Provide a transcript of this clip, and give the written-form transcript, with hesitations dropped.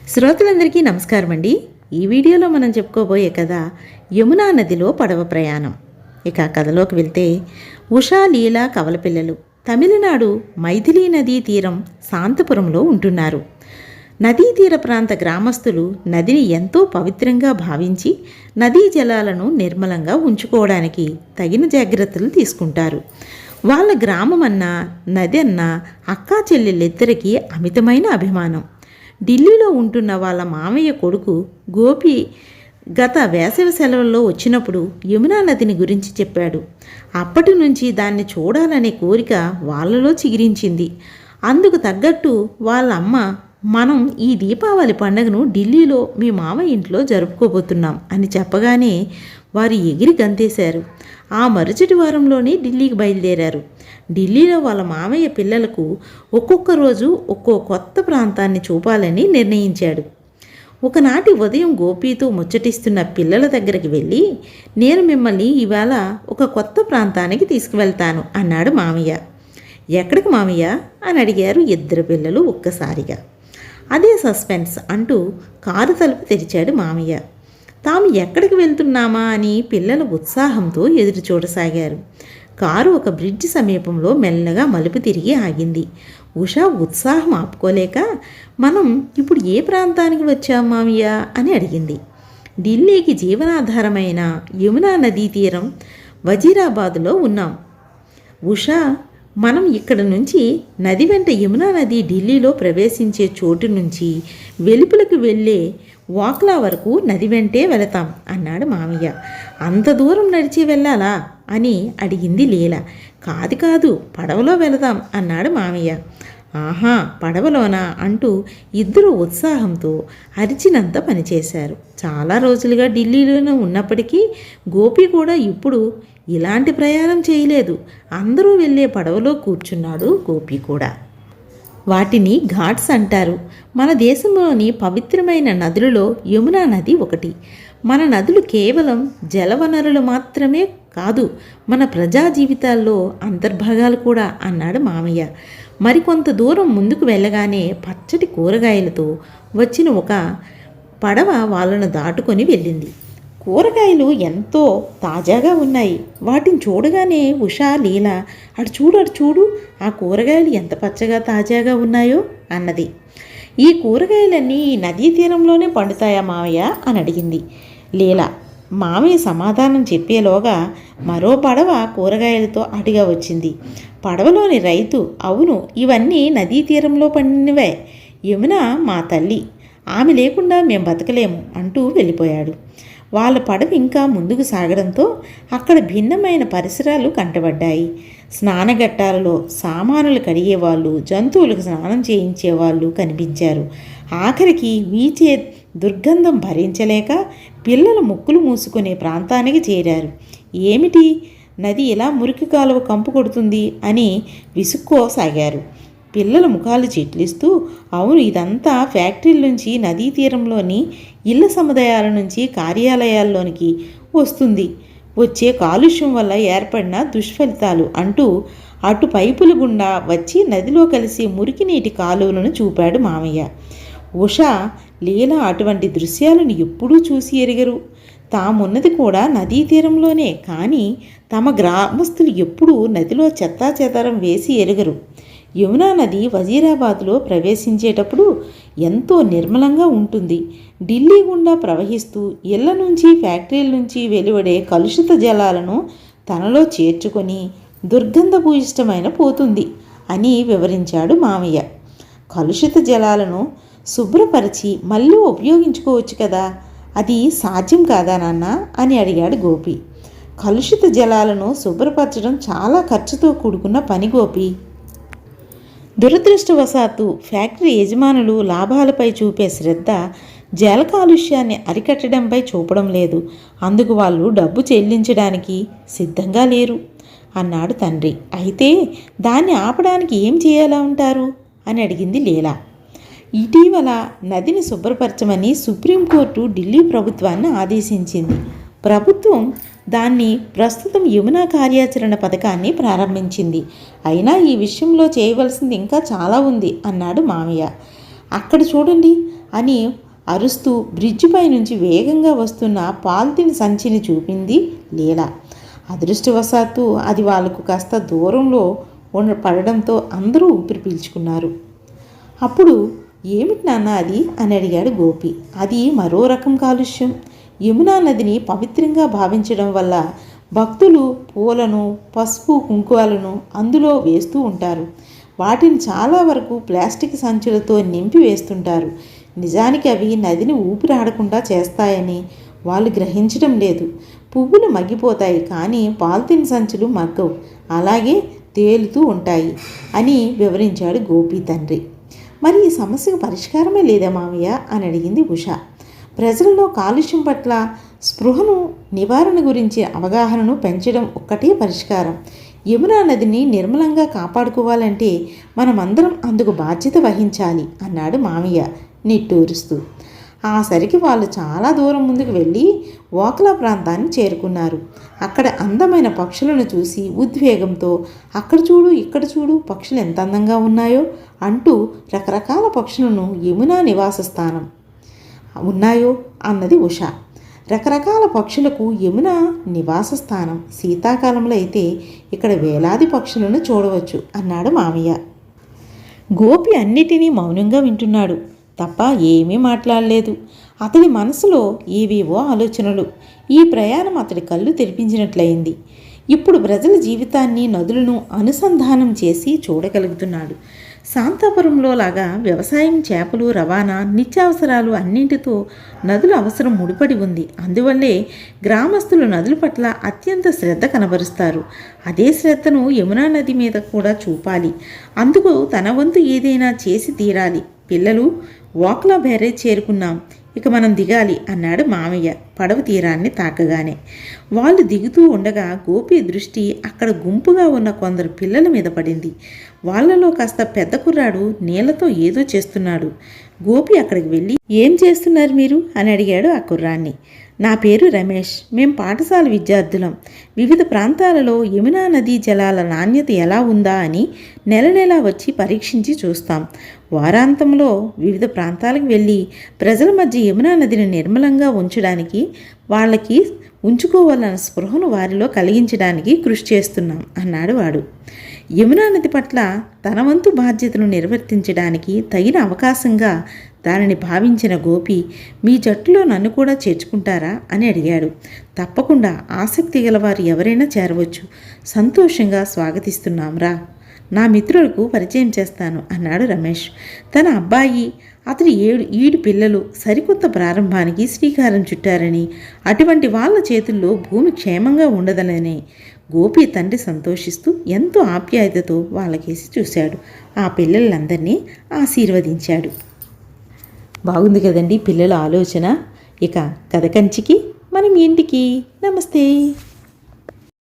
శ్రోతలందరికీ నమస్కారం అండి. ఈ వీడియోలో మనం చెప్పుకోబోయే కథ యమునా నదిలో పడవ ప్రయాణం. ఇక కథలోకి వెళ్తే, ఉషా లీలా కవలపిల్లలు తమిళనాడు మైథిలీ నదీ తీరం శాంతపురంలో ఉంటున్నారు. నదీ తీర ప్రాంత గ్రామస్తులు నదిని ఎంతో పవిత్రంగా భావించి నదీ జలాలను నిర్మలంగా ఉంచుకోవడానికి తగిన జాగ్రత్తలు తీసుకుంటారు. వాళ్ళ గ్రామం అన్నా నది అన్నా అక్కా చెల్లెళ్ళిద్దరికీ అమితమైన అభిమానం. ఢిల్లీలో ఉంటున్న వాళ్ళ మామయ్య కొడుకు గోపి గత వేసవి సెలవుల్లో వచ్చినప్పుడు యమునా నదిని గురించి చెప్పాడు. అప్పటి నుంచి దాన్ని చూడాలనే కోరిక వాళ్ళలో చిగిరించింది. అందుకు తగ్గట్టు వాళ్ళ అమ్మ, మనం ఈ దీపావళి పండుగను ఢిల్లీలో మీ మామయ్య ఇంట్లో జరుపుకోబోతున్నాం అని చెప్పగానే వారు ఎగిరి గంతేశారు. ఆ మరుసటి వారంలోనే ఢిల్లీకి బయలుదేరారు. ఢిల్లీలో వాళ్ళ మామయ్య పిల్లలకు ఒక్కొక్క రోజు ఒక్కో కొత్త ప్రాంతాన్ని చూపాలని నిర్ణయించాడు. ఒకనాటి ఉదయం గోపీతో ముచ్చటిస్తున్న పిల్లల దగ్గరికి వెళ్ళి, నేను మిమ్మల్ని ఇవాళ ఒక కొత్త ప్రాంతానికి తీసుకువెళ్తాను అన్నాడు మామయ్య. ఎక్కడికి మామయ్య అని అడిగారు ఇద్దరు పిల్లలు ఒక్కసారిగా. అదే సస్పెన్స్ అంటూ కారు తలుపు తెరిచాడు మామయ్య. తాము ఎక్కడికి వెళ్తున్నామా అని పిల్లలు ఉత్సాహంతో ఎదురు చూడసాగారు. కారు ఒక బ్రిడ్జ్ సమీపంలో మెల్లగా మలుపు తిరిగి ఆగింది. ఉషా ఉత్సాహం ఆపుకోలేక, మనం ఇప్పుడు ఏ ప్రాంతానికి వచ్చాం మామయ్య అని అడిగింది. ఢిల్లీకి జీవనాధారమైన యమునా నదీ తీరం వజీరాబాదులో ఉన్నాం. ఉషా, మనం ఇక్కడ నుంచి నది వెంట యమునా నది ఢిల్లీలో ప్రవేశించే చోటు నుంచి వెలుపలకు వెళ్ళే వాక్లా వరకు నది వెంటే వెళతాం అన్నాడు మామయ్య. అంత దూరం నడిచి వెళ్ళాలా అని అడిగింది లీల. కాదు పడవలో వెళదాం అన్నాడు మామయ్య. ఆహా, పడవలోనా అంటూ ఇద్దరు ఉత్సాహంతో అరిచినంత పనిచేశారు. చాలా రోజులుగా ఢిల్లీలోనే ఉన్నప్పటికీ గోపి కూడా ఇప్పుడు ఇలాంటి ప్రయాణం చేయలేదు. అందరూ వెళ్ళే పడవలో కూర్చున్నాడు గోపి కూడా. వాటిని ఘాట్స్ అంటారు. మన దేశంలోని పవిత్రమైన నదులలో యమునా నది ఒకటి. మన నదులు కేవలం జలవనరులు మాత్రమే కాదు, మన ప్రజా జీవితాల్లో అంతర్భాగాలు కూడా అన్నాడు మామయ్య. మరికొంత దూరం ముందుకు వెళ్ళగానే పచ్చటి కూరగాయలతో వచ్చిన ఒక పడవ వాళ్ళను దాటుకొని వెళ్ళింది. కూరగాయలు ఎంతో తాజాగా ఉన్నాయి. వాటిని చూడగానే ఉషా, లీల, అటు చూడు ఆ కూరగాయలు ఎంత పచ్చగా తాజాగా ఉన్నాయో అన్నది. ఈ కూరగాయలన్నీ ఈ నదీ తీరంలోనే పండుతాయా మావయ్య అని అడిగింది లీల. మామయ్య సమాధానం చెప్పేలోగా మరో పడవ కూరగాయలతో అటుగా వచ్చింది. పడవలోని రైతు, అవును, ఇవన్నీ నదీ తీరంలో పండినవే. యమున మా తల్లి, ఆమె లేకుండా మేం బతకలేము అంటూ వెళ్ళిపోయాడు. వాళ్ళ పడవ ఇంకా ముందుకు సాగడంతో అక్కడ భిన్నమైన పరిసరాలు కంటబడ్డాయి. స్నానఘట్టాలలో సామానులు కడిగేవాళ్ళు, జంతువులకు స్నానం చేయించేవాళ్ళు కనిపించారు. ఆఖరికి వీచే దుర్గంధం భరించలేక పిల్లలు ముక్కులు మూసుకునే ప్రాంతానికి చేరారు. ఏమిటి, నది ఇలా మురికి కాలువ కంపు కొడుతుంది అని విసుక్కోసాగారు. పిల్లల ముఖాలు చిట్లిస్తూ, అవును, ఇదంతా ఫ్యాక్టరీల నుంచి నదీ తీరంలోని ఇళ్ల సముదాయాల నుంచి కార్యాలయాల్లోనికి వస్తుంది వచ్చే కాలుష్యం వల్ల ఏర్పడిన దుష్ఫలితాలు అంటూ అటు పైపుల గుండా వచ్చి నదిలో కలిసి మురికి నీటి కాలువలను చూపాడు మామయ్య. ఉషా, లీల అటువంటి దృశ్యాలను ఎప్పుడూ చూసి ఎరగరు. తామున్నది కూడా నదీ తీరంలోనే, కానీ తమ గ్రామస్తులు ఎప్పుడూ నదిలో చెత్తాచెదారం వేసి ఎరగరు. యమునా నది వజీరాబాద్లో ప్రవేశించేటప్పుడు ఎంతో నిర్మలంగా ఉంటుంది. ఢిల్లీ గుండా ప్రవహిస్తూ ఇళ్ల నుంచి ఫ్యాక్టరీల నుంచి వెలువడే కలుషిత జలాలను తనలో చేర్చుకొని దుర్గంధభూయిష్టమైన పోతుంది అని వివరించాడు మామయ్య. కలుషిత జలాలను శుభ్రపరిచి మళ్ళీ ఉపయోగించుకోవచ్చు కదా, అది సాధ్యం కాదా నాన్న అని అడిగాడు గోపి. కలుషిత జలాలను శుభ్రపరచడం చాలా ఖర్చుతో కూడుకున్న పని గోపి. దురదృష్టవశాత్తు ఫ్యాక్టరీ యజమానులు లాభాలపై చూపే శ్రద్ధ జల కాలుష్యాన్ని అరికట్టడంపై చూపడం లేదు. అందుకు వాళ్ళు డబ్బు చెల్లించడానికి సిద్ధంగా లేరు అన్నాడు తండ్రి. అయితే దాన్ని ఆపడానికి ఏం చేయాలా ఉంటారు అని అడిగింది లీలా. ఇటీవల నదిని శుభ్రపరచమని సుప్రీంకోర్టు ఢిల్లీ ప్రభుత్వాన్ని ఆదేశించింది. ప్రభుత్వం దాన్ని ప్రస్తుతం యమునా కార్యాచరణ పథకాన్ని ప్రారంభించింది. అయినా ఈ విషయంలో చేయవలసింది ఇంకా చాలా ఉంది అన్నాడు మామయ్య. అక్కడ చూడండి, అని అరుస్తూ బ్రిడ్జిపై నుంచి వేగంగా వస్తున్న పాలిథిన్ సంచిని చూపింది లీల. అదృష్టవశాత్తు అది వాళ్లకు కాస్త దూరంలో పడడంతో అందరూ ఊపిరి పీల్చుకున్నారు. అప్పుడు ఏమిటి నాన్న అది అని అడిగాడు గోపి. అది మరో రకం కాలుష్యం. యమునా నదిని పవిత్రంగా భావించడం వల్ల భక్తులు పూలను, పసుపు, కుంకుమలను అందులో వేస్తూ ఉంటారు. వాటిని చాలా వరకు ప్లాస్టిక్ సంచులతో నింపి వేస్తుంటారు. నిజానికి అవి నదిని ఊపిరాడకుండా చేస్తాయని వాళ్ళు గ్రహించడం లేదు. పువ్వులు మగ్గిపోతాయి, కానీ పాలిథిన్ సంచులు మగ్గవు, అలాగే తేలుతూ ఉంటాయి అని వివరించాడు గోపి తండ్రి. మరి ఈ సమస్యకు పరిష్కారమే లేదా మామయ్య అని అడిగింది ఉష. ప్రజల్లో కాలుష్యం పట్ల స్పృహను, నివారణ గురించి అవగాహనను పెంచడం ఒక్కటే పరిష్కారం. యమునా నదిని నిర్మలంగా కాపాడుకోవాలంటే మనమందరం అందుకు బాధ్యత వహించాలి అన్నాడు మామయ్య నిట్టూరుస్తూ. ఆ సరికి వాళ్ళు చాలా దూరం ముందుకు వెళ్ళి ఓకలా ప్రాంతాన్ని చేరుకున్నారు. అక్కడ అందమైన పక్షులను చూసి ఉద్వేగంతో అక్కడ చూడు, ఇక్కడ చూడు, పక్షులు ఎంత అందంగా ఉన్నాయో అంటూ రకరకాల పక్షులను యమునా నివాస స్థానం ఉన్నాయో అన్నది ఉష. రకరకాల పక్షులకు యమున నివాస స్థానం. శీతాకాలంలో అయితే ఇక్కడ వేలాది పక్షులను చూడవచ్చు అన్నాడు మామయ్య. గోపి అన్నిటినీ మౌనంగా వింటున్నాడు తప్ప ఏమీ మాట్లాడలేదు. అతడి మనసులో ఏవేవో ఆలోచనలు. ఈ ప్రయాణం అతడి కళ్ళు తెరిపించినట్లయింది. ఇప్పుడు ప్రజల జీవితాన్ని, నదులను అనుసంధానం చేసి చూడగలుగుతున్నాడు. శాంతాపురంలో లాగా వ్యవసాయం, చేపలు, రవాణా, నిత్యావసరాలు అన్నింటితో నదుల అవసరం ముడిపడి ఉంది. అందువల్లే గ్రామస్తులు నదుల పట్ల అత్యంత శ్రద్ధ కనబరుస్తారు. అదే శ్రద్ధను యమునా నది మీద కూడా చూపాలి. అందుకు తన వంతు ఏదైనా చేసి తీరాలి. పిల్లలు, ఓక్లా బ్యారేజ్ చేరుకున్నాం, ఇక మనం దిగాలి అన్నాడు మామయ్య పడవ తీరాన్ని తాకగానే. వాళ్ళు దిగుతూ ఉండగా గోపి దృష్టి అక్కడ గుంపుగా ఉన్న కొందరు పిల్లల మీద పడింది. వాళ్ళలో కాస్త పెద్ద కుర్రాడు నీళ్లతో ఏదో చేస్తున్నాడు. గోపి అక్కడికి వెళ్ళి, ఏం చేస్తున్నారు మీరు అని అడిగాడు ఆ కుర్రాన్ని. నా పేరు రమేష్, మేం పాఠశాల విద్యార్థులం. వివిధ ప్రాంతాలలో యమునా నదీ జలాల నాణ్యత ఎలా ఉందా అని నెల నెలా వచ్చి పరీక్షించి చూస్తాం. వారాంతంలో వివిధ ప్రాంతాలకు వెళ్ళి ప్రజల మధ్య యమునా నదిని నిర్మలంగా ఉంచడానికి, వాళ్ళకి ఉంచుకోవాలన్న స్పృహను వారిలో కలిగించడానికి కృషి చేస్తున్నాం అన్నాడు వాడు. యమునా నది పట్ల తన వంతు బాధ్యతను నిర్వర్తించడానికి తగిన అవకాశంగా దానిని భావించిన గోపి, మీ జట్టులో నన్ను కూడా చేర్చుకుంటారా అని అడిగాడు. తప్పకుండా, ఆసక్తి గలవారు ఎవరైనా చేరవచ్చు. సంతోషంగా స్వాగతిస్తున్నాంరా. నా మిత్రులకు పరిచయం చేస్తాను అన్నాడు రమేష్. తన అబ్బాయి, అతడి 7 పిల్లలు సరికొత్త ప్రారంభానికి శ్రీకారం చుట్టారని, అటువంటి వాళ్ళ చేతుల్లో భూమి క్షేమంగా ఉండదలని గోపి తండ్రి సంతోషిస్తూ ఎంతో ఆప్యాయతతో వాళ్ళకేసి చూశాడు. ఆ పిల్లలందరినీ ఆశీర్వదించాడు. బాగుంది కదండి పిల్లల ఆలోచన. ఇక కథ కంచికి మనం ఇంటికి. నమస్తే.